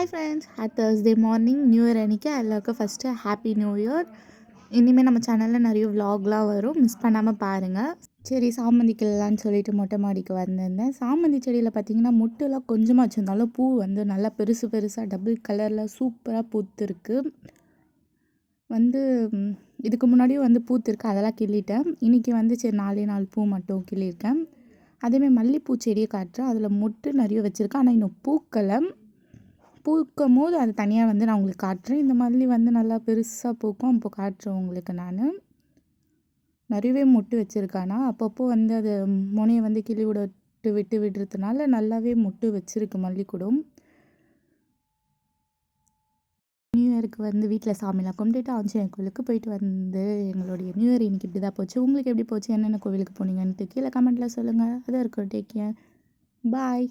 Hi friends, Thursday morning new year அன்றைக்கி எல்லாருக்கும் first happy new year. இனிமேல் நம்ம சேனலில் நிறைய விலாக்லாம் வரும், மிஸ் பண்ணாமல் பாருங்கள். சரி, சாமந்திக்கலான்னு சொல்லிட்டு மொட்டை மாடிக்கு வந்திருந்தேன். சாமந்தி செடியில் பார்த்திங்கன்னா முட்டுலாம் கொஞ்சமாக வச்சுருந்தாலும் பூ வந்து நல்லா பெருசு பெருசாக டபுள் கலரில் சூப்பராக பூத்துருக்கு. இதுக்கு முன்னாடியும் பூத்துருக்கு, அதெல்லாம் கிள்ளிட்டேன். இன்றைக்கி சரி 4 பூ மட்டும் கிள்ளியிருக்கேன். அதேமாதிரி மல்லிகைப்பூ செடியை காட்டுறேன், அதில் மொட்டு நிறைய வச்சுருக்கேன். ஆனால் இன்னும் பூக்கும் போது அது தனியாக நான் உங்களுக்கு காட்டுறேன். இந்த மல்லி நல்லா பெருசாக பூக்கும், அப்போ காட்டுறேன் உங்களுக்கு. நான் நிறையவே மொட்டு வச்சுருக்கானா, அப்பப்போ அது முனையை கிளி விடுறதுனால நல்லாவே மொட்டு வச்சுருக்கு மல்லிக்கூடம். நியூ இயருக்கு வீட்டில் சாமிலாம் கும்பிட்டுட்டு ஆஞ்சநேயர் கோவிலுக்கு போயிட்டு எங்களுடைய நியூ இயர் இன்றைக்கி இப்படி தான் போச்சு. உங்களுக்கு எப்படி போச்சு, என்னென்ன கோவிலுக்கு போனீங்கன்ட்டு கீழே கமெண்ட்டில் சொல்லுங்கள். அதான் இருக்கும். டேக் கேர், பாய்.